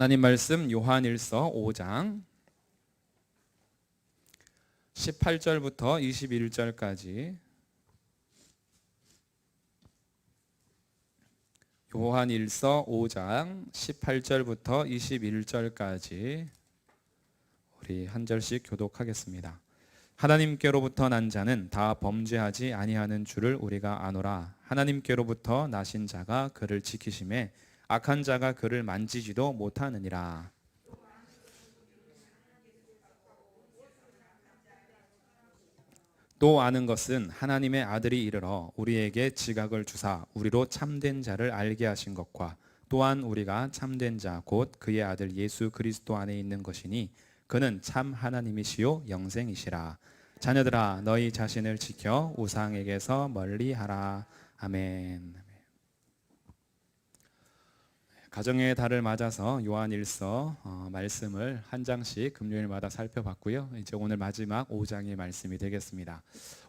하나님 말씀 요한일서 5장 18절부터 21절까지 요한일서 5장 18절부터 21절까지 우리 한 절씩 교독하겠습니다. 하나님께로부터 난 자는 다 범죄하지 아니하는 줄을 우리가 아노라. 하나님께로부터 나신 자가 그를 지키심에 악한 자가 그를 만지지도 못하느니라. 또 아는 것은 하나님의 아들이 이르러 우리에게 지각을 주사 우리로 참된 자를 알게 하신 것과 또한 우리가 참된 자 곧 그의 아들 예수 그리스도 안에 있는 것이니 그는 참 하나님이시요 영생이시라. 자녀들아 너희 자신을 지켜 우상에게서 멀리하라. 아멘. 가정의 달을 맞아서 요한일서 말씀을 한 장씩 금요일마다 살펴봤고요. 이제 오늘 마지막 5장의 말씀이 되겠습니다.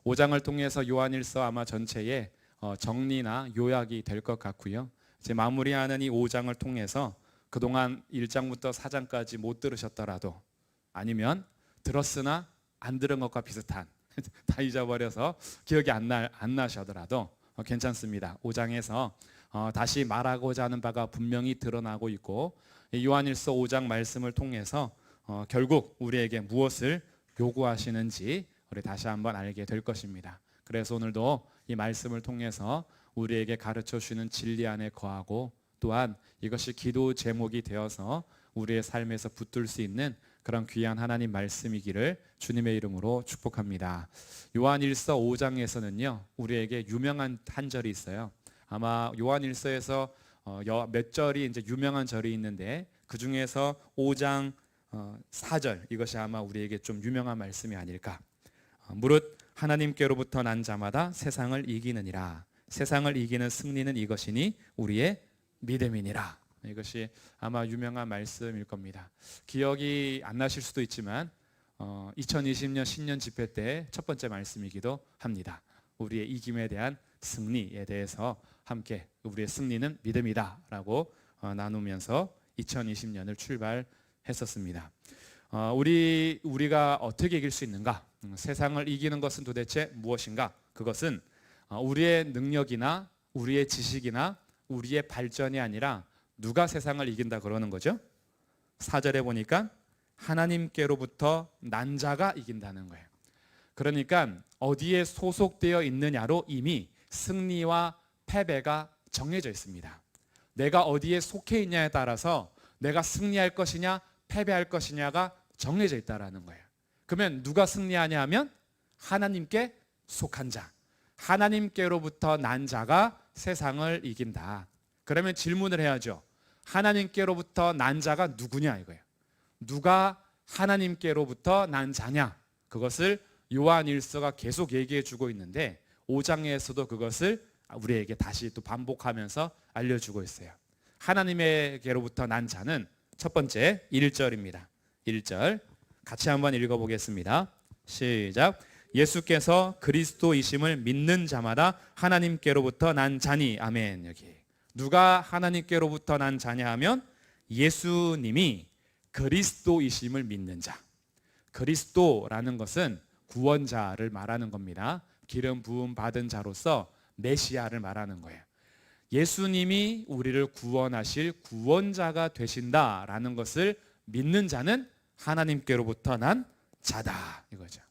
5장을 통해서 요한일서 아마 전체의 정리나 요약이 될 것 같고요. 이제 마무리하는 이 5장을 통해서 그동안 1장부터 4장까지 못 들으셨더라도 아니면 들었으나 안 들은 것과 비슷한 다 잊어버려서 기억이 안 나셔더라도 괜찮습니다. 5장에서 다시 말하고자 하는 바가 분명히 드러나고 있고 요한일서 5장 말씀을 통해서 결국 우리에게 무엇을 요구하시는지 우리 다시 한번 알게 될 것입니다. 그래서 오늘도 이 말씀을 통해서 우리에게 가르쳐 주시는 진리 안에 거하고 또한 이것이 기도 제목이 되어서 우리의 삶에서 붙들 수 있는 그런 귀한 하나님 말씀이기를 주님의 이름으로 축복합니다. 요한일서 5장에서는요 우리에게 유명한 한 절이 있어요. 아마 요한일서에서 몇 절이 이제 유명한 절이 있는데 그 중에서 5장 4절 이것이 아마 우리에게 좀 유명한 말씀이 아닐까. 무릇 하나님께로부터 난 자마다 세상을 이기느니라. 세상을 이기는 승리는 이것이니 우리의 믿음이니라. 이것이 아마 유명한 말씀일 겁니다. 기억이 안 나실 수도 있지만 2020년 신년 집회 때 첫 번째 말씀이기도 합니다. 우리의 이김에 대한 승리에 대해서 함께 우리의 승리는 믿음이다 라고 나누면서 2020년을 출발했었습니다. 우리가 어떻게 이길 수 있는가? 세상을 이기는 것은 도대체 무엇인가? 그것은 우리의 능력이나 우리의 지식이나 우리의 발전이 아니라 누가 세상을 이긴다 그러는 거죠? 4절에 보니까 하나님께로부터 난 자가 이긴다는 거예요. 그러니까 어디에 소속되어 있느냐로 이미 승리와 패배가 정해져 있습니다. 내가 어디에 속해 있냐에 따라서 내가 승리할 것이냐 패배할 것이냐가 정해져 있다라는 거예요. 그러면 누가 승리하냐 하면 하나님께 속한 자, 하나님께로부터 난 자가 세상을 이긴다. 그러면 질문을 해야죠. 하나님께로부터 난 자가 누구냐 이거예요. 누가 하나님께로부터 난 자냐? 그것을 요한일서가 계속 얘기해 주고 있는데 5장에서도 그것을 우리에게 다시 또 반복하면서 알려주고 있어요. 하나님에게로부터 난 자는 첫 번째 1절입니다. 1절 같이 한번 읽어보겠습니다. 시작. 예수께서 그리스도이심을 믿는 자마다 하나님께로부터 난 자니. 아멘. 여기 누가 하나님께로부터 난 자냐 하면 예수님이 그리스도이심을 믿는 자. 그리스도라는 것은 구원자를 말하는 겁니다. 기름 부음 받은 자로서 메시아를 말하는 거예요. 예수님이 우리를 구원하실 구원자가 되신다라는 것을 믿는 자는 하나님께로부터 난 자다 이거죠.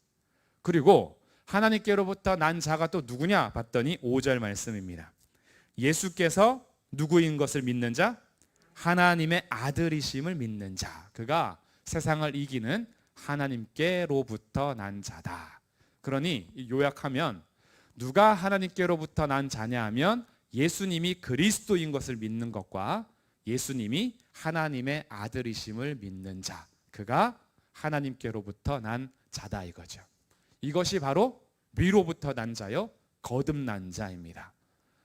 그리고 하나님께로부터 난 자가 또 누구냐 봤더니 5절 말씀입니다. 예수께서 누구인 것을 믿는 자? 하나님의 아들이심을 믿는 자. 그가 세상을 이기는 하나님께로부터 난 자다. 그러니 요약하면 누가 하나님께로부터 난 자냐 하면 예수님이 그리스도인 것을 믿는 것과 예수님이 하나님의 아들이심을 믿는 자. 그가 하나님께로부터 난 자다 이거죠. 이것이 바로 위로부터 난 자요 거듭난 자입니다.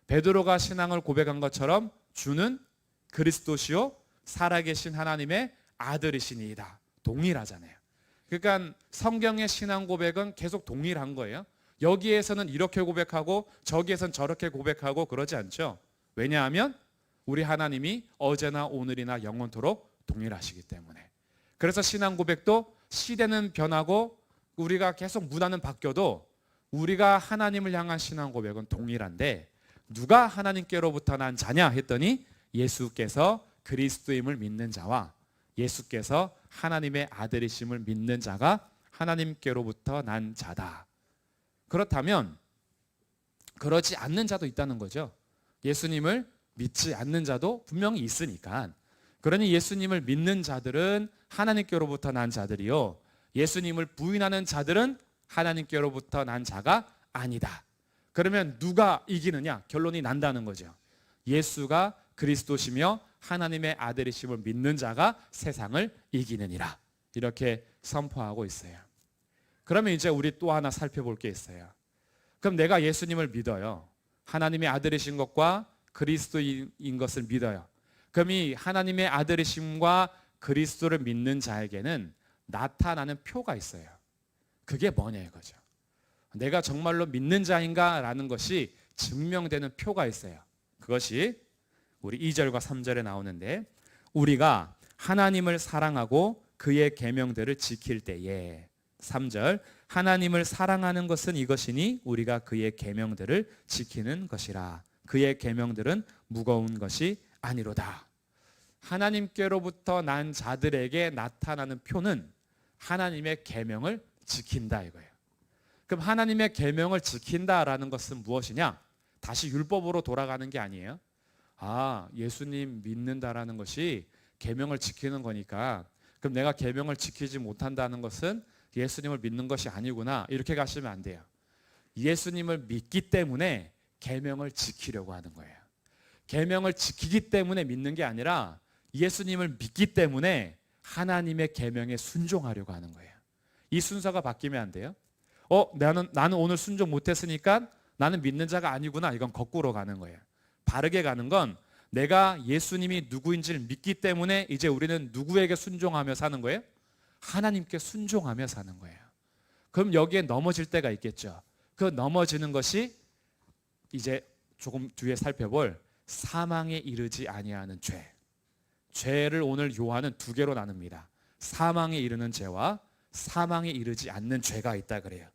베드로가 신앙을 고백한 것처럼 주는 그리스도시요 살아계신 하나님의 아들이시니이다. 동일하잖아요. 그러니까 성경의 신앙 고백은 계속 동일한 거예요. 여기에서는 이렇게 고백하고 저기에서는 저렇게 고백하고 그러지 않죠. 왜냐하면 우리 하나님이 어제나 오늘이나 영원토록 동일하시기 때문에. 그래서 신앙 고백도 시대는 변하고 우리가 계속 문화는 바뀌어도 우리가 하나님을 향한 신앙 고백은 동일한데, 누가 하나님께로부터 난 자냐 했더니 예수께서 그리스도임을 믿는 자와 예수께서 하나님의 아들이심을 믿는 자가 하나님께로부터 난 자다. 그렇다면 그러지 않는 자도 있다는 거죠. 예수님을 믿지 않는 자도 분명히 있으니까. 그러니 예수님을 믿는 자들은 하나님께로부터 난 자들이요, 예수님을 부인하는 자들은 하나님께로부터 난 자가 아니다. 그러면 누가 이기느냐? 결론이 난다는 거죠. 예수가 그리스도시며 하나님의 아들이심을 믿는 자가 세상을 이기느니라. 이렇게 선포하고 있어요. 그러면 이제 우리 또 하나 살펴볼 게 있어요. 그럼 내가 예수님을 믿어요. 하나님의 아들이신 것과 그리스도인 것을 믿어요. 그럼 이 하나님의 아들이심과 그리스도를 믿는 자에게는 나타나는 표가 있어요. 그게 뭐냐 이거죠. 내가 정말로 믿는 자인가 라는 것이 증명되는 표가 있어요. 그것이 우리 2절과 3절에 나오는데, 우리가 하나님을 사랑하고 그의 계명들을 지킬 때에, 3절, 하나님을 사랑하는 것은 이것이니 우리가 그의 계명들을 지키는 것이라. 그의 계명들은 무거운 것이 아니로다. 하나님께로부터 난 자들에게 나타나는 표는 하나님의 계명을 지킨다 이거예요. 그럼 하나님의 계명을 지킨다라는 것은 무엇이냐? 다시 율법으로 돌아가는 게 아니에요. 아, 예수님 믿는다라는 것이 계명을 지키는 거니까 그럼 내가 계명을 지키지 못한다는 것은 예수님을 믿는 것이 아니구나, 이렇게 가시면 안 돼요. 예수님을 믿기 때문에 계명을 지키려고 하는 거예요. 계명을 지키기 때문에 믿는 게 아니라 예수님을 믿기 때문에 하나님의 계명에 순종하려고 하는 거예요. 이 순서가 바뀌면 안 돼요. 나는 오늘 순종 못했으니까 나는 믿는 자가 아니구나, 이건 거꾸로 가는 거예요. 바르게 가는 건 내가 예수님이 누구인지를 믿기 때문에 이제 우리는 누구에게 순종하며 사는 거예요? 하나님께 순종하며 사는 거예요. 그럼 여기에 넘어질 때가 있겠죠. 그 넘어지는 것이 이제 조금 뒤에 살펴볼 사망에 이르지 아니하는 죄. 죄를 오늘 요한은 두 개로 나눕니다. 사망에 이르는 죄와 사망에 이르지 않는 죄가 있다 그래요.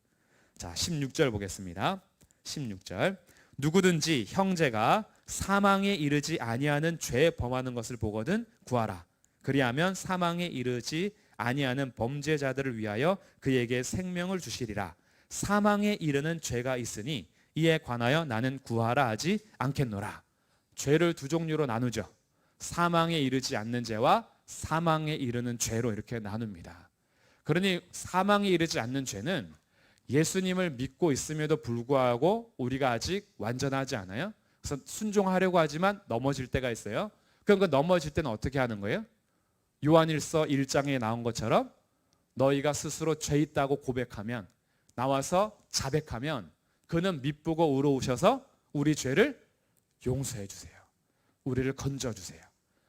자, 16절 보겠습니다. 16절. 누구든지 형제가 사망에 이르지 아니하는 죄 범하는 것을 보거든 구하라. 그리하면 사망에 이르지 아니하는 범죄자들을 위하여 그에게 생명을 주시리라. 사망에 이르는 죄가 있으니 이에 관하여 나는 구하라 하지 않겠노라. 죄를 두 종류로 나누죠. 사망에 이르지 않는 죄와 사망에 이르는 죄로 이렇게 나눕니다. 그러니 사망에 이르지 않는 죄는 예수님을 믿고 있음에도 불구하고 우리가 아직 완전하지 않아요. 그래서 순종하려고 하지만 넘어질 때가 있어요. 그럼 그 넘어질 때는 어떻게 하는 거예요? 요한일서 1장에 나온 것처럼 너희가 스스로 죄 있다고 고백하면, 나와서 자백하면 그는 미쁘고 의로우셔서 우리 죄를 용서해 주세요. 우리를 건져 주세요.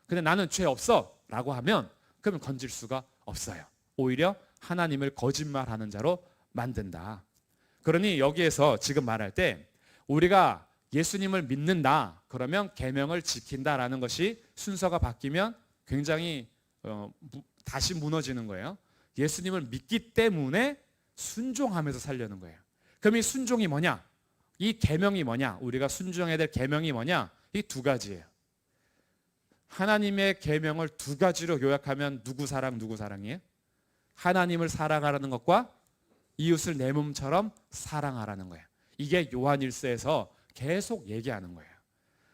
근데 나는 죄 없어 라고 하면 그러면 건질 수가 없어요. 오히려 하나님을 거짓말하는 자로 만든다. 그러니 여기에서 지금 말할 때 우리가 예수님을 믿는다 그러면 계명을 지킨다라는 것이 순서가 바뀌면 굉장히 다시 무너지는 거예요. 예수님을 믿기 때문에 순종하면서 살려는 거예요. 그럼 이 순종이 뭐냐? 이 계명이 뭐냐? 우리가 순종해야 될 계명이 뭐냐? 이 두 가지예요. 하나님의 계명을 두 가지로 요약하면 누구 사랑이에요? 하나님을 사랑하라는 것과 이웃을 내 몸처럼 사랑하라는 거예요. 이게 요한일서에서 계속 얘기하는 거예요.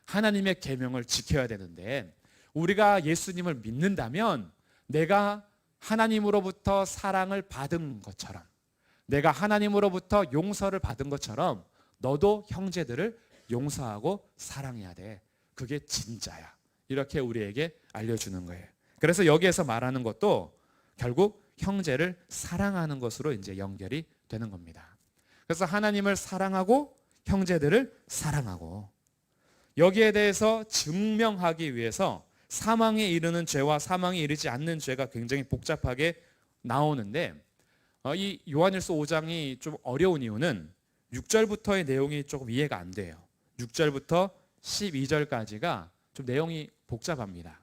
하나님의 계명을 지켜야 되는데 우리가 예수님을 믿는다면 내가 하나님으로부터 사랑을 받은 것처럼, 내가 하나님으로부터 용서를 받은 것처럼 너도 형제들을 용서하고 사랑해야 돼. 그게 진짜야. 이렇게 우리에게 알려주는 거예요. 그래서 여기에서 말하는 것도 결국 형제를 사랑하는 것으로 이제 연결이 되는 겁니다. 그래서 하나님을 사랑하고 형제들을 사랑하고, 여기에 대해서 증명하기 위해서 사망에 이르는 죄와 사망에 이르지 않는 죄가 굉장히 복잡하게 나오는데, 이 요한일서 5장이 좀 어려운 이유는 6절부터의 내용이 조금 이해가 안 돼요. 6절부터 12절까지가 좀 내용이 복잡합니다.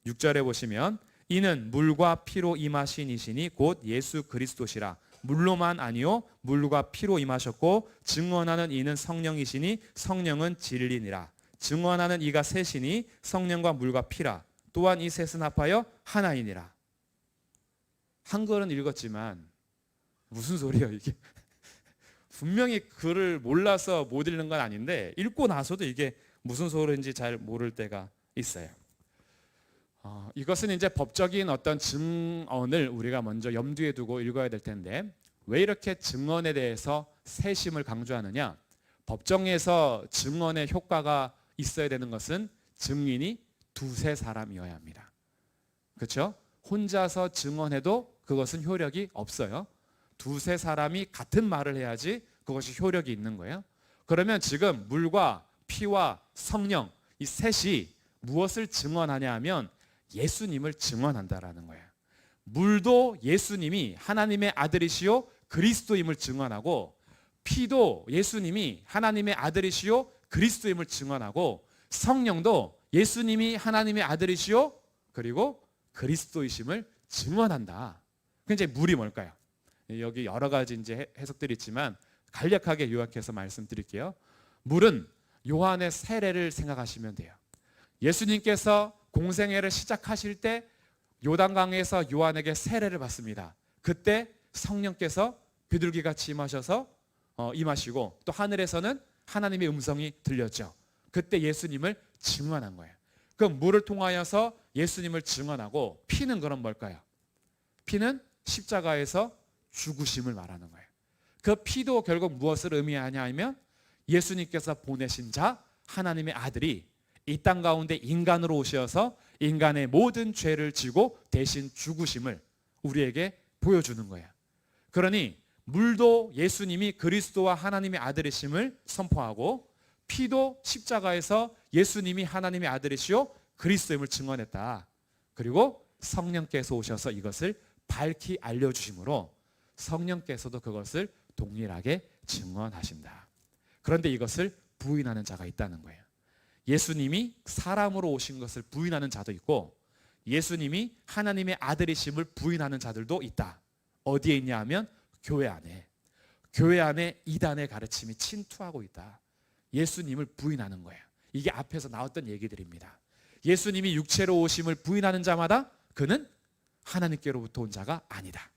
6절에 보시면 이는 물과 피로 임하신 이시니 곧 예수 그리스도시라. 물로만 아니요 물과 피로 임하셨고 증언하는 이는 성령이시니 성령은 진리니라. 증언하는 이가 셋이니 성령과 물과 피라. 또한 이 셋은 합하여 하나이니라. 한글은 읽었지만 무슨 소리예요 이게? 분명히 글을 몰라서 못 읽는 건 아닌데 읽고 나서도 이게 무슨 소리인지 잘 모를 때가 있어요. 이것은 이제 법적인 어떤 증언을 우리가 먼저 염두에 두고 읽어야 될 텐데, 왜 이렇게 증언에 대해서 세심을 강조하느냐? 법정에서 증언의 효과가 있어야 되는 것은 증인이 두세 사람이어야 합니다. 그렇죠? 혼자서 증언해도 그것은 효력이 없어요. 두세 사람이 같은 말을 해야지 그것이 효력이 있는 거예요. 그러면 지금 물과 피와 성령 이 셋이 무엇을 증언하냐 하면 예수님을 증언한다라는 거예요. 물도 예수님이 하나님의 아들이시요 그리스도임을 증언하고, 피도 예수님이 하나님의 아들이시요 그리스도임을 증언하고, 성령도 예수님이 하나님의 아들이시요 그리고 그리스도이심을 증언한다. 이제 물이 뭘까요? 여기 여러 가지 이제 해석들이 있지만 간략하게 요약해서 말씀드릴게요. 물은 요한의 세례를 생각하시면 돼요. 예수님께서 공생애를 시작하실 때 요단강에서 요한에게 세례를 받습니다. 그때 성령께서 비둘기같이 임하시고 또 하늘에서는 하나님의 음성이 들렸죠. 그때 예수님을 증언한 거예요. 그 물을 통하여서 예수님을 증언하고, 피는 그럼 뭘까요? 피는 십자가에서 죽으심을 말하는 거예요. 그 피도 결국 무엇을 의미하냐 하면 예수님께서 보내신 자 하나님의 아들이 이 땅 가운데 인간으로 오셔서 인간의 모든 죄를 지고 대신 죽으심을 우리에게 보여주는 거예요. 그러니 물도 예수님이 그리스도와 하나님의 아들이심을 선포하고, 피도 십자가에서 예수님이 하나님의 아들이시요 그리스도임을 증언했다. 그리고 성령께서 오셔서 이것을 밝히 알려주심으로 성령께서도 그것을 동일하게 증언하신다. 그런데 이것을 부인하는 자가 있다는 거예요. 예수님이 사람으로 오신 것을 부인하는 자도 있고, 예수님이 하나님의 아들이심을 부인하는 자들도 있다. 어디에 있냐 하면 교회 안에. 교회 안에 이단의 가르침이 침투하고 있다. 예수님을 부인하는 거예요. 이게 앞에서 나왔던 얘기들입니다. 예수님이 육체로 오심을 부인하는 자마다 그는 하나님께로부터 온 자가 아니다.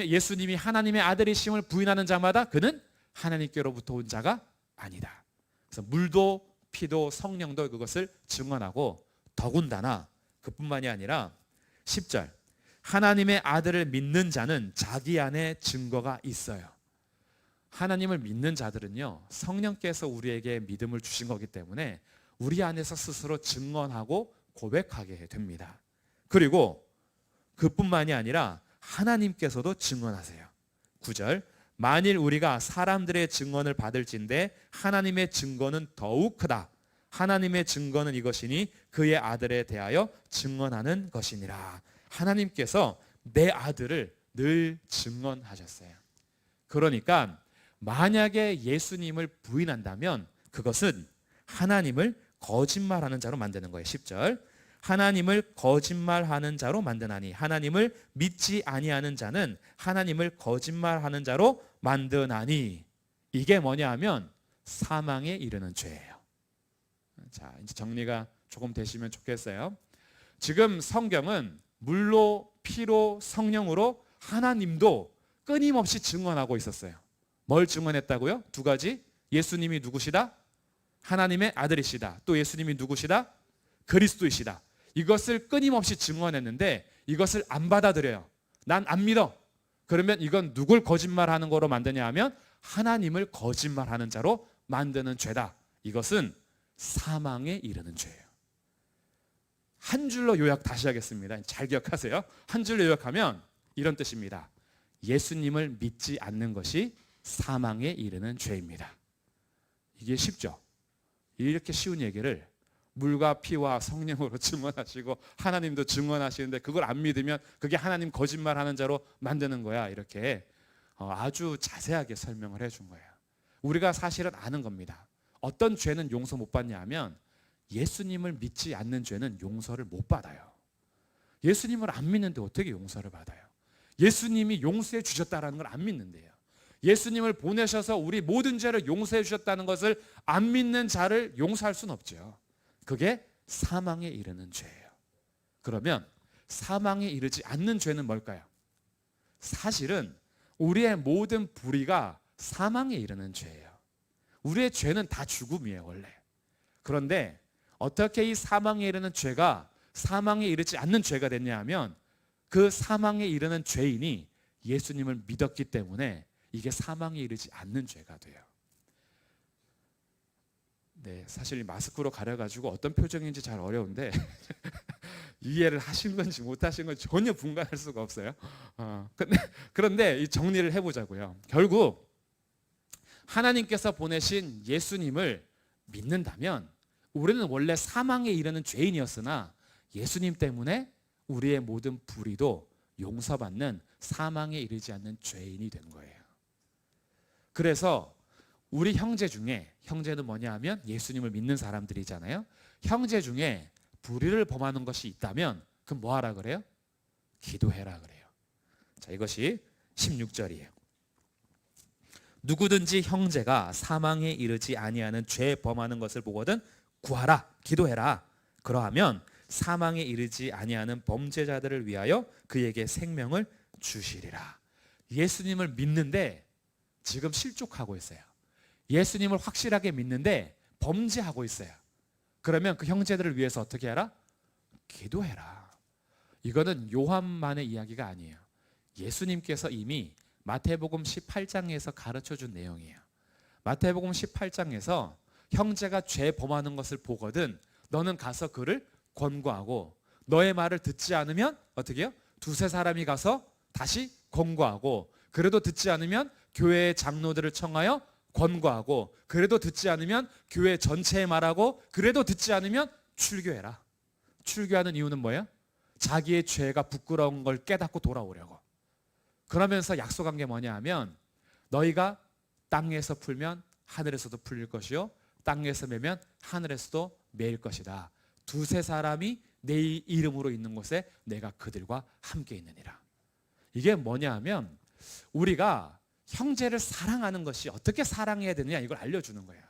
예수님이 하나님의 아들이심을 부인하는 자마다 그는 하나님께로부터 온 자가 아니다. 그래서 물도 피도 성령도 그것을 증언하고, 더군다나 그뿐만이 아니라 10절 하나님의 아들을 믿는 자는 자기 안에 증거가 있어요. 하나님을 믿는 자들은요, 성령께서 우리에게 믿음을 주신 거기 때문에 우리 안에서 스스로 증언하고 고백하게 됩니다. 그리고 그뿐만이 아니라 하나님께서도 증언하세요. 9절 만일 우리가 사람들의 증언을 받을진대 하나님의 증거는 더욱 크다. 하나님의 증거는 이것이니 그의 아들에 대하여 증언하는 것이니라. 하나님께서 내 아들을 늘 증언하셨어요. 그러니까 만약에 예수님을 부인한다면 그것은 하나님을 거짓말하는 자로 만드는 거예요. 10절 하나님을 거짓말하는 자로 만드나니 하나님을 믿지 아니하는 자는 하나님을 거짓말하는 자로 만드나니. 이게 뭐냐 하면 사망에 이르는 죄예요. 자, 이제 정리가 조금 되시면 좋겠어요. 지금 성경은 물로 피로 성령으로 하나님도 끊임없이 증언하고 있었어요. 뭘 증언했다고요? 두 가지. 예수님이 누구시다? 하나님의 아들이시다. 또 예수님이 누구시다? 그리스도이시다. 이것을 끊임없이 증언했는데 이것을 안 받아들여요. 난 안 믿어. 그러면 이건 누굴 거짓말하는 거로 만드냐 하면 하나님을 거짓말하는 자로 만드는 죄다. 이것은 사망에 이르는 죄예요. 한 줄로 요약 다시 하겠습니다. 잘 기억하세요. 한 줄로 요약하면 이런 뜻입니다. 예수님을 믿지 않는 것이 사망에 이르는 죄입니다. 이게 쉽죠? 이렇게 쉬운 얘기를 물과 피와 성령으로 증언하시고 하나님도 증언하시는데 그걸 안 믿으면 그게 하나님 거짓말하는 자로 만드는 거야. 이렇게 아주 자세하게 설명을 해준 거예요. 우리가 사실은 아는 겁니다. 어떤 죄는 용서 못 받냐 하면 예수님을 믿지 않는 죄는 용서를 못 받아요. 예수님을 안 믿는데 어떻게 용서를 받아요? 예수님이 용서해 주셨다는 걸 안 믿는데요. 예수님을 보내셔서 우리 모든 죄를 용서해 주셨다는 것을 안 믿는 자를 용서할 수는 없죠. 그게 사망에 이르는 죄예요. 그러면 사망에 이르지 않는 죄는 뭘까요? 사실은 우리의 모든 불의가 사망에 이르는 죄예요. 우리의 죄는 다 죽음이에요, 원래. 그런데 어떻게 이 사망에 이르는 죄가 사망에 이르지 않는 죄가 됐냐 하면 그 사망에 이르는 죄인이 예수님을 믿었기 때문에 이게 사망에 이르지 않는 죄가 돼요. 네, 사실 마스크로 가려가지고 어떤 표정인지 잘 어려운데 이해를 하신 건지 못 하신 건지 전혀 분간할 수가 없어요. 그런데 이 정리를 해보자고요. 결국 하나님께서 보내신 예수님을 믿는다면 우리는 원래 사망에 이르는 죄인이었으나 예수님 때문에 우리의 모든 불의도 용서받는 사망에 이르지 않는 죄인이 된 거예요. 그래서 우리 형제 중에, 형제는 뭐냐 하면 예수님을 믿는 사람들이잖아요. 형제 중에 불의를 범하는 것이 있다면 그럼 뭐 하라 그래요? 기도해라 그래요. 자, 이것이 16절이에요. 누구든지 형제가 사망에 이르지 아니하는 죄 범하는 것을 보거든 구하라, 기도해라. 그러하면 사망에 이르지 아니하는 범죄자들을 위하여 그에게 생명을 주시리라. 예수님을 믿는데 지금 실족하고 있어요. 예수님을 확실하게 믿는데 범죄하고 있어요. 그러면 그 형제들을 위해서 어떻게 해라? 기도해라. 이거는 요한만의 이야기가 아니에요. 예수님께서 이미 마태복음 18장에서 가르쳐준 내용이에요. 마태복음 18장에서 형제가 죄 범하는 것을 보거든 너는 가서 그를 권고하고 너의 말을 듣지 않으면 어떻게 해요? 두세 사람이 가서 다시 권고하고 그래도 듣지 않으면 교회의 장로들을 청하여 권고하고 그래도 듣지 않으면 교회 전체에 말하고 그래도 듣지 않으면 출교해라. 출교하는 이유는 뭐예요? 자기의 죄가 부끄러운 걸 깨닫고 돌아오려고. 그러면서 약속한 게 뭐냐 하면 너희가 땅에서 풀면 하늘에서도 풀릴 것이요 땅에서 매면 하늘에서도 매일 것이다. 두세 사람이 내 이름으로 있는 곳에 내가 그들과 함께 있느니라. 이게 뭐냐 하면 우리가 형제를 사랑하는 것이 어떻게 사랑해야 되느냐 이걸 알려주는 거예요.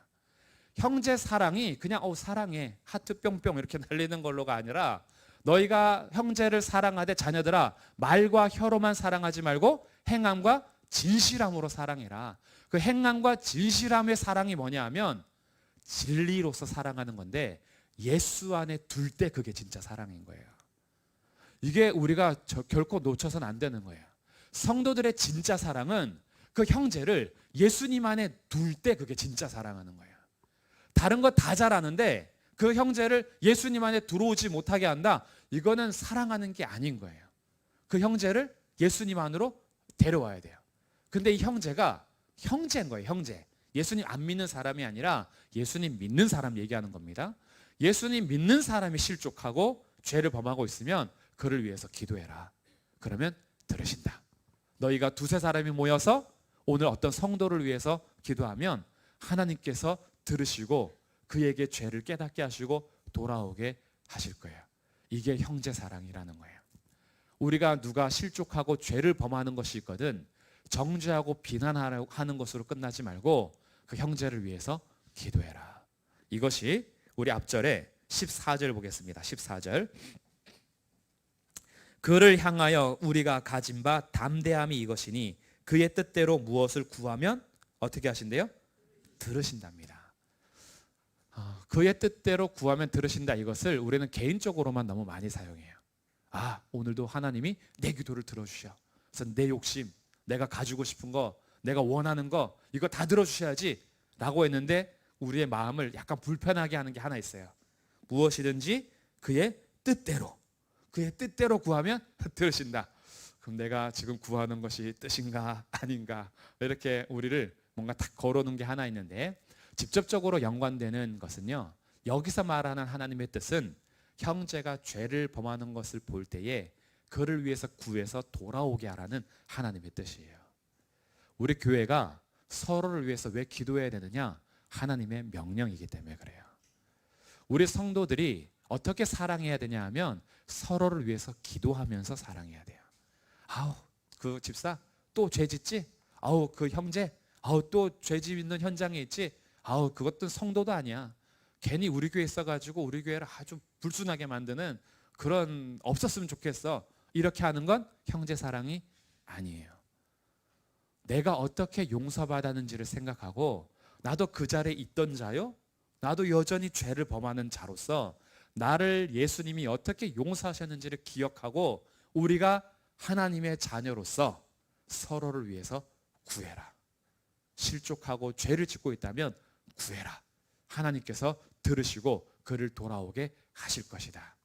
형제 사랑이 그냥 사랑해 하트 뿅뿅 이렇게 날리는 걸로가 아니라 너희가 형제를 사랑하되 자녀들아 말과 혀로만 사랑하지 말고 행함과 진실함으로 사랑해라. 그 행함과 진실함의 사랑이 뭐냐 하면 진리로서 사랑하는 건데 예수 안에 둘 때 그게 진짜 사랑인 거예요. 이게 우리가 결코 놓쳐서는 안 되는 거예요. 성도들의 진짜 사랑은 그 형제를 예수님 안에 둘 때 그게 진짜 사랑하는 거예요. 다른 거 다 잘하는데 그 형제를 예수님 안에 들어오지 못하게 한다. 이거는 사랑하는 게 아닌 거예요. 그 형제를 예수님 안으로 데려와야 돼요. 근데 이 형제가 형제인 거예요. 형제. 예수님 안 믿는 사람이 아니라 예수님 믿는 사람 얘기하는 겁니다. 예수님 믿는 사람이 실족하고 죄를 범하고 있으면 그를 위해서 기도해라. 그러면 들으신다. 너희가 두세 사람이 모여서 오늘 어떤 성도를 위해서 기도하면 하나님께서 들으시고 그에게 죄를 깨닫게 하시고 돌아오게 하실 거예요. 이게 형제 사랑이라는 거예요. 우리가 누가 실족하고 죄를 범하는 것이 있거든 정죄하고 비난하는 것으로 끝나지 말고 그 형제를 위해서 기도해라. 이것이 우리 앞절에 14절 보겠습니다. 14절. 그를 향하여 우리가 가진 바 담대함이 이것이니 그의 뜻대로 무엇을 구하면 어떻게 하신대요? 들으신답니다. 그의 뜻대로 구하면 들으신다. 이것을 우리는 개인적으로만 너무 많이 사용해요. 오늘도 하나님이 내 기도를 들어주셔. 그래서 내 욕심, 내가 가지고 싶은 거, 내가 원하는 거 이거 다 들어주셔야지 라고 했는데 우리의 마음을 약간 불편하게 하는 게 하나 있어요. 무엇이든지 그의 뜻대로 구하면 들으신다. 그럼 내가 지금 구하는 것이 뜻인가 아닌가 이렇게 우리를 뭔가 딱 걸어놓은 게 하나 있는데 직접적으로 연관되는 것은요. 여기서 말하는 하나님의 뜻은 형제가 죄를 범하는 것을 볼 때에 그를 위해서 구해서 돌아오게 하라는 하나님의 뜻이에요. 우리 교회가 서로를 위해서 왜 기도해야 되느냐? 하나님의 명령이기 때문에 그래요. 우리 성도들이 어떻게 사랑해야 되냐 하면 서로를 위해서 기도하면서 사랑해야 돼요. 아우, 그 집사 또 죄 짓지? 아우, 그 형제 아우, 또 죄 짓는 현장에 있지? 아우, 그것도 성도도 아니야. 괜히 우리 교회 있어가지고 우리 교회를 아주 불순하게 만드는 그런 없었으면 좋겠어. 이렇게 하는 건 형제 사랑이 아니에요. 내가 어떻게 용서받았는지를 생각하고 나도 그 자리에 있던 자요, 나도 여전히 죄를 범하는 자로서 나를 예수님이 어떻게 용서하셨는지를 기억하고 우리가 하나님의 자녀로서 서로를 위해서 구해라. 실족하고 죄를 짓고 있다면 구해라. 하나님께서 들으시고 그를 돌아오게 하실 것이다.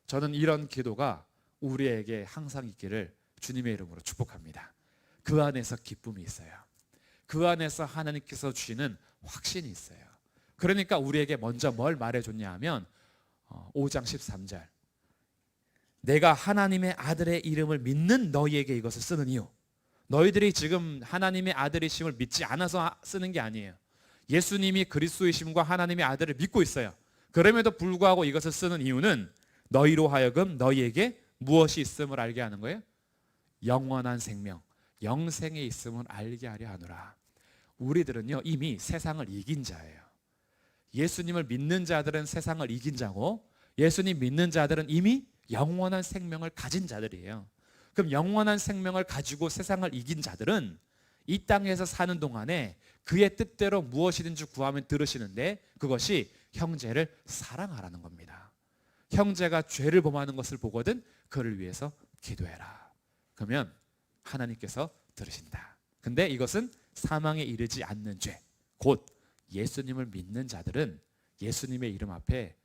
저는 이런 기도가 우리에게 항상 있기를 주님의 이름으로 축복합니다. 그 안에서 기쁨이 있어요. 그 안에서 하나님께서 주시는 확신이 있어요. 그러니까 우리에게 먼저 뭘 말해줬냐 하면 5장 13절, 내가 하나님의 아들의 이름을 믿는 너희에게 이것을 쓰는 이유. 너희들이 지금 하나님의 아들이심을 믿지 않아서 쓰는 게 아니에요. 예수님이 그리스도이심과 하나님의 아들을 믿고 있어요. 그럼에도 불구하고 이것을 쓰는 이유는 너희로 하여금 너희에게 무엇이 있음을 알게 하는 거예요? 영원한 생명, 영생에 있음을 알게 하려 하노라. 우리들은요 이미 세상을 이긴 자예요. 예수님을 믿는 자들은 세상을 이긴 자고, 예수님 믿는 자들은 이미 영원한 생명을 가진 자들이에요. 그럼 영원한 생명을 가지고 세상을 이긴 자들은 이 땅에서 사는 동안에 그의 뜻대로 무엇이든지 구하면 들으시는데, 그것이 형제를 사랑하라는 겁니다. 형제가 죄를 범하는 것을 보거든 그를 위해서 기도해라. 그러면 하나님께서 들으신다. 근데 이것은 사망에 이르지 않는 죄, 곧 예수님을 믿는 자들은 예수님의 이름 앞에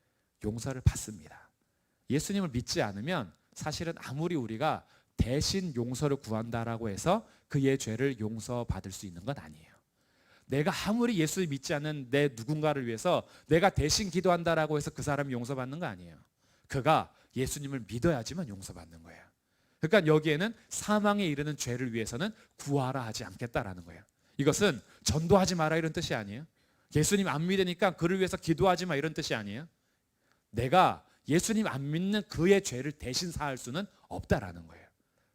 용서를 받습니다. 예수님을 믿지 않으면 사실은 아무리 우리가 대신 용서를 구한다라고 해서 그의 죄를 용서받을 수 있는 건 아니에요. 내가 아무리 예수를 믿지 않는 내 누군가를 위해서 내가 대신 기도한다라고 해서 그 사람이 용서받는 거 아니에요. 그가 예수님을 믿어야지만 용서받는 거예요. 그러니까 여기에는 사망에 이르는 죄를 위해서는 구하라 하지 않겠다라는 거예요. 이것은 전도하지 마라 이런 뜻이 아니에요. 예수님 안 믿으니까 그를 위해서 기도하지 마 이런 뜻이 아니에요. 내가 예수님 안 믿는 그의 죄를 대신 사할 수는 없다라는 거예요.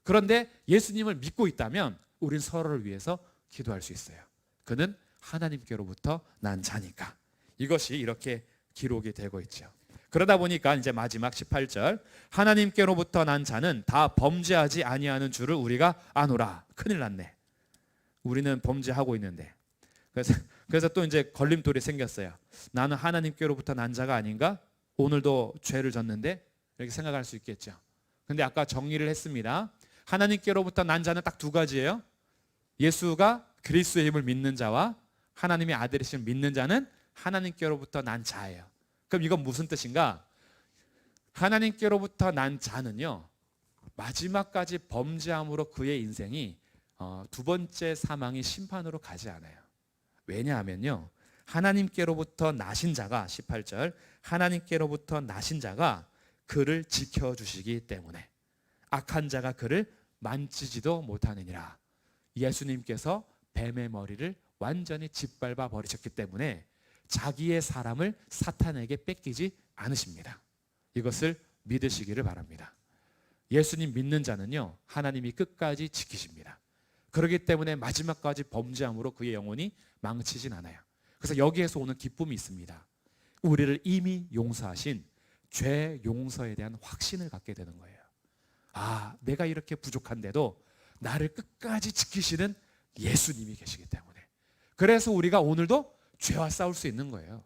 그런데 예수님을 믿고 있다면 우린 서로를 위해서 기도할 수 있어요. 그는 하나님께로부터 난 자니까. 이것이 이렇게 기록이 되고 있죠. 그러다 보니까 이제 마지막 18절, 하나님께로부터 난 자는 다 범죄하지 아니하는 줄을 우리가 아노라. 큰일 났네. 우리는 범죄하고 있는데. 그래서 또 이제 걸림돌이 생겼어요. 나는 하나님께로부터 난 자가 아닌가? 오늘도 죄를 졌는데? 이렇게 생각할 수 있겠죠. 근데 아까 정리를 했습니다. 하나님께로부터 난 자는 딱 두 가지예요. 예수가 그리스도의 힘을 믿는 자와 하나님의 아들이심을 믿는 자는 하나님께로부터 난 자예요. 그럼 이건 무슨 뜻인가? 하나님께로부터 난 자는요, 마지막까지 범죄함으로 그의 인생이 두 번째 사망이 심판으로 가지 않아요. 왜냐하면요, 하나님께로부터 나신 자가, 18절, 하나님께로부터 나신 자가 그를 지켜주시기 때문에 악한 자가 그를 만지지도 못하느니라. 예수님께서 뱀의 머리를 완전히 짓밟아 버리셨기 때문에 자기의 사람을 사탄에게 뺏기지 않으십니다. 이것을 믿으시기를 바랍니다. 예수님 믿는 자는요, 하나님이 끝까지 지키십니다. 그렇기 때문에 마지막까지 범죄함으로 그의 영혼이 망치진 않아요. 그래서 여기에서 오는 기쁨이 있습니다. 우리를 이미 용서하신 죄 용서에 대한 확신을 갖게 되는 거예요. 아, 내가 이렇게 부족한데도 나를 끝까지 지키시는 예수님이 계시기 때문에. 그래서 우리가 오늘도 죄와 싸울 수 있는 거예요.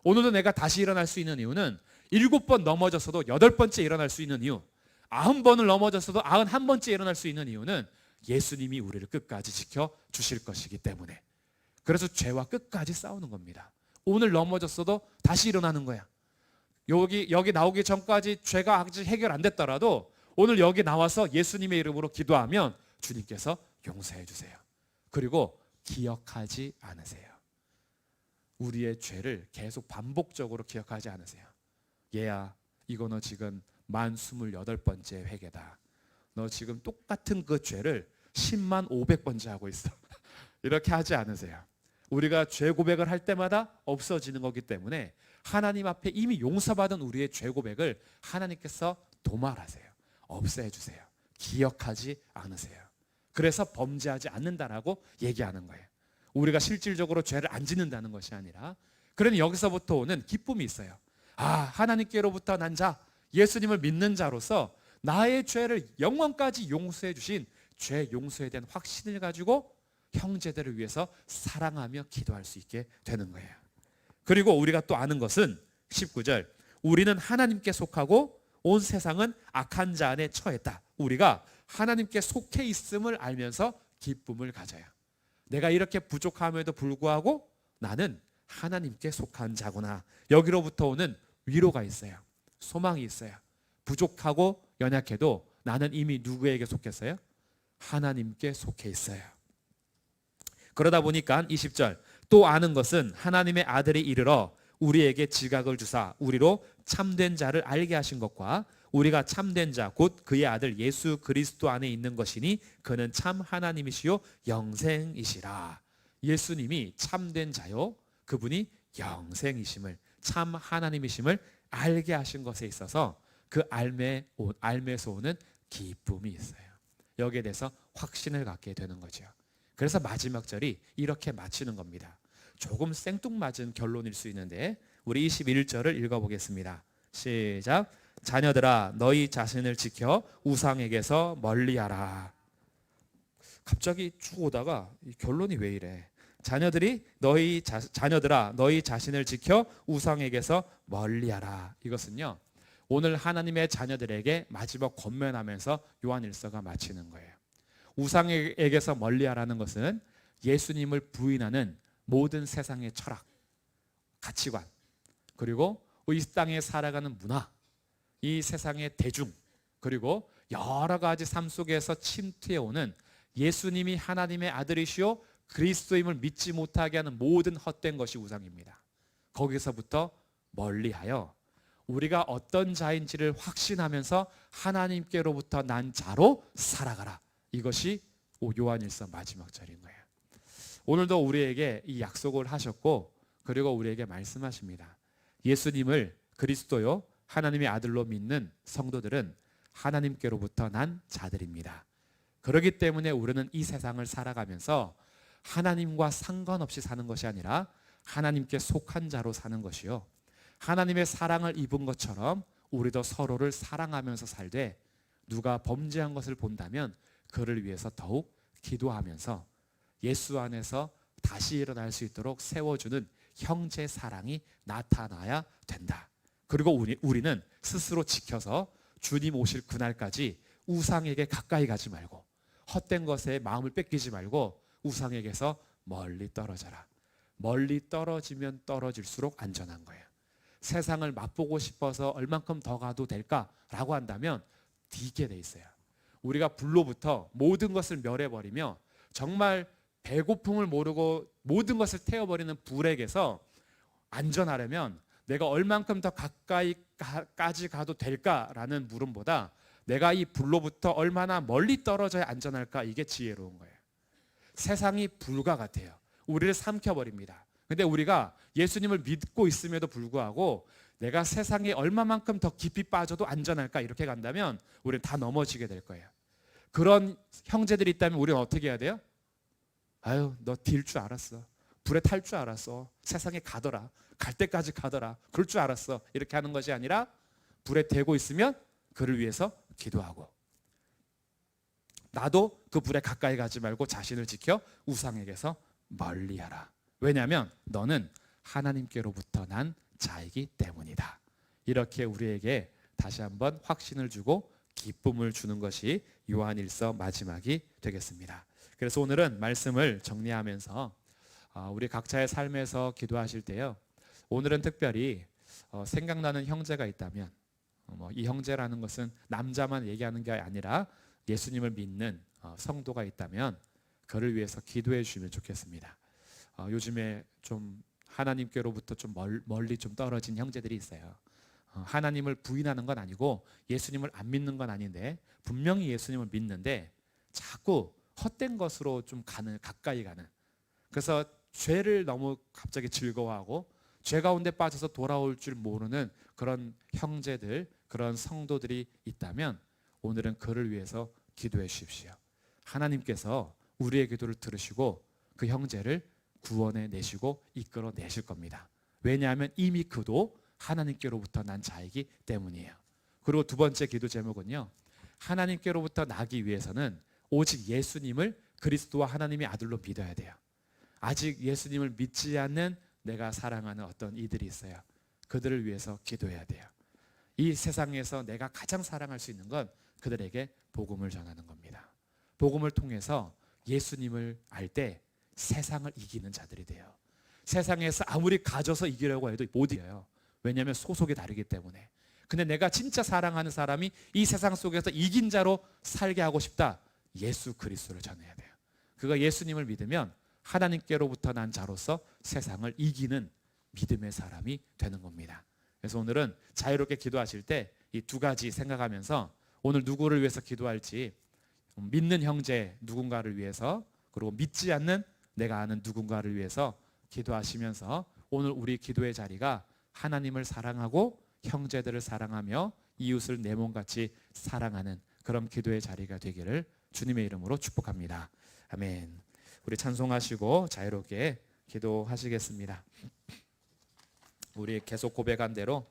오늘도 내가 다시 일어날 수 있는 이유는 7번 넘어졌어도 8번째 일어날 수 있는 이유, 90번을 넘어졌어도 91번째 일어날 수 있는 이유는 예수님이 우리를 끝까지 지켜주실 것이기 때문에. 그래서 죄와 끝까지 싸우는 겁니다. 오늘 넘어졌어도 다시 일어나는 거야. 여기 나오기 전까지 죄가 아직 해결 안 됐더라도 오늘 여기 나와서 예수님의 이름으로 기도하면 주님께서 용서해 주세요. 그리고 기억하지 않으세요. 우리의 죄를 계속 반복적으로 기억하지 않으세요. 얘야, 이거 너 지금 만 28번째 회개다. 너 지금 똑같은 그 죄를 10만 500번째 하고 있어. 이렇게 하지 않으세요. 우리가 죄 고백을 할 때마다 없어지는 거기 때문에 하나님 앞에 이미 용서받은 우리의 죄 고백을 하나님께서 도말하세요. 없애 주세요. 기억하지 않으세요. 그래서 범죄하지 않는다라고 얘기하는 거예요. 우리가 실질적으로 죄를 안 짓는다는 것이 아니라, 그러니 여기서부터 오는 기쁨이 있어요. 하나님께로부터 난 자, 예수님을 믿는 자로서 나의 죄를 영원까지 용서해 주신 죄 용서에 대한 확신을 가지고 형제들을 위해서 사랑하며 기도할 수 있게 되는 거예요. 그리고 우리가 또 아는 것은 19절, 우리는 하나님께 속하고 온 세상은 악한 자 안에 처했다. 우리가 하나님께 속해 있음을 알면서 기쁨을 가져요. 내가 이렇게 부족함에도 불구하고 나는 하나님께 속한 자구나. 여기로부터 오는 위로가 있어요. 소망이 있어요. 부족하고 연약해도 나는 이미 누구에게 속했어요? 하나님께 속해 있어요. 그러다 보니까 20절, 또 아는 것은 하나님의 아들이 이르러 우리에게 지각을 주사 우리로 참된 자를 알게 하신 것과 우리가 참된 자 곧 그의 아들 예수 그리스도 안에 있는 것이니 그는 참 하나님이시요 영생이시라. 예수님이 참된 자요, 그분이 영생이심을, 참 하나님이심을 알게 하신 것에 있어서 그 알매에서 오는 기쁨이 있어요. 여기에 대해서 확신을 갖게 되는 거죠. 그래서 마지막 절이 이렇게 마치는 겁니다. 조금 생뚱맞은 결론일 수 있는데 우리 21절을 읽어보겠습니다. 시작. 자녀들아 너희 자신을 지켜 우상에게서 멀리하라. 갑자기 쭉 오다가 이 결론이 왜 이래? 자녀들아 너희 자신을 지켜 우상에게서 멀리하라. 이것은요, 오늘 하나님의 자녀들에게 마지막 권면하면서 요한일서가 마치는 거예요. 우상에게서 멀리하라는 것은 예수님을 부인하는 모든 세상의 철학, 가치관, 그리고 이 땅에 살아가는 문화, 이 세상의 대중, 그리고 여러 가지 삶 속에서 침투해오는 예수님이 하나님의 아들이시오 그리스도임을 믿지 못하게 하는 모든 헛된 것이 우상입니다. 거기서부터 멀리하여 우리가 어떤 자인지를 확신하면서 하나님께로부터 난 자로 살아가라. 이것이 요한일서 마지막 절인 거예요. 오늘도 우리에게 이 약속을 하셨고, 그리고 우리에게 말씀하십니다. 예수님을 그리스도요 하나님의 아들로 믿는 성도들은 하나님께로부터 난 자들입니다. 그렇기 때문에 우리는 이 세상을 살아가면서 하나님과 상관없이 사는 것이 아니라 하나님께 속한 자로 사는 것이요, 하나님의 사랑을 입은 것처럼 우리도 서로를 사랑하면서 살되 누가 범죄한 것을 본다면 그를 위해서 더욱 기도하면서 예수 안에서 다시 일어날 수 있도록 세워주는 형제 사랑이 나타나야 된다. 그리고 우리는 스스로 지켜서 주님 오실 그날까지 우상에게 가까이 가지 말고 헛된 것에 마음을 뺏기지 말고 우상에게서 멀리 떨어져라. 멀리 떨어지면 떨어질수록 안전한 거예요. 세상을 맛보고 싶어서 얼만큼 더 가도 될까라고 한다면 뒤게 돼 있어요. 우리가 불로부터 모든 것을 멸해버리며 정말 배고픔을 모르고 모든 것을 태워버리는 불에게서 안전하려면 내가 얼만큼 더 가까이까지 가도 될까라는 물음보다 내가 이 불로부터 얼마나 멀리 떨어져야 안전할까, 이게 지혜로운 거예요. 세상이 불과 같아요. 우리를 삼켜버립니다. 근데 우리가 예수님을 믿고 있음에도 불구하고 내가 세상에 얼마만큼 더 깊이 빠져도 안전할까, 이렇게 간다면 우리는 다 넘어지게 될 거예요. 그런 형제들이 있다면 우리는 어떻게 해야 돼요? 아유, 너 딜 줄 알았어. 불에 탈 줄 알았어. 세상에 가더라. 갈 때까지 가더라. 그럴 줄 알았어. 이렇게 하는 것이 아니라 불에 대고 있으면 그를 위해서 기도하고, 나도 그 불에 가까이 가지 말고 자신을 지켜 우상에게서 멀리하라. 왜냐하면 너는 하나님께로부터 난 자이기 때문이다. 이렇게 우리에게 다시 한번 확신을 주고 기쁨을 주는 것이 요한일서 마지막이 되겠습니다. 그래서 오늘은 말씀을 정리하면서 우리 각자의 삶에서 기도하실 때요, 오늘은 특별히 생각나는 형제가 있다면, 이 형제라는 것은 남자만 얘기하는 게 아니라 예수님을 믿는 성도가 있다면 그를 위해서 기도해 주시면 좋겠습니다. 요즘에 좀 하나님께로부터 좀 멀리 좀 떨어진 형제들이 있어요. 하나님을 부인하는 건 아니고 예수님을 안 믿는 건 아닌데 분명히 예수님을 믿는데 자꾸 헛된 것으로 좀 가까이 가는, 그래서 죄를 너무 갑자기 즐거워하고 죄 가운데 빠져서 돌아올 줄 모르는 그런 형제들, 그런 성도들이 있다면 오늘은 그를 위해서 기도해 주십시오. 하나님께서 우리의 기도를 들으시고 그 형제를 구원해 내시고 이끌어 내실 겁니다. 왜냐하면 이미 그도 하나님께로부터 난 자이기 때문이에요. 그리고 두 번째 기도 제목은요, 하나님께로부터 나기 위해서는 오직 예수님을 그리스도와 하나님의 아들로 믿어야 돼요. 아직 예수님을 믿지 않는 내가 사랑하는 어떤 이들이 있어요. 그들을 위해서 기도해야 돼요. 이 세상에서 내가 가장 사랑할 수 있는 건 그들에게 복음을 전하는 겁니다. 복음을 통해서 예수님을 알 때 세상을 이기는 자들이 돼요. 세상에서 아무리 가져서 이기려고 해도 못 이겨요. 왜냐하면 소속이 다르기 때문에. 근데 내가 진짜 사랑하는 사람이 이 세상 속에서 이긴 자로 살게 하고 싶다. 예수 그리스도를 전해야 돼요. 그가 예수님을 믿으면 하나님께로부터 난 자로서 세상을 이기는 믿음의 사람이 되는 겁니다. 그래서 오늘은 자유롭게 기도하실 때 이 두 가지 생각하면서 오늘 누구를 위해서 기도할지, 믿는 형제 누군가를 위해서, 그리고 믿지 않는 내가 아는 누군가를 위해서 기도하시면서 오늘 우리 기도의 자리가 하나님을 사랑하고 형제들을 사랑하며 이웃을 내 몸같이 사랑하는 그런 기도의 자리가 되기를 주님의 이름으로 축복합니다. 아멘. 우리 찬송하시고 자유롭게 기도하시겠습니다. 우리 계속 고백한 대로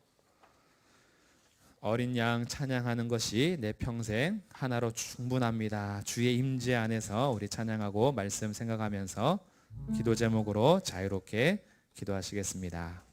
어린 양 찬양하는 것이 내 평생 하나로 충분합니다. 주의 임재 안에서 우리 찬양하고 말씀 생각하면서 기도 제목으로 자유롭게 기도하시겠습니다.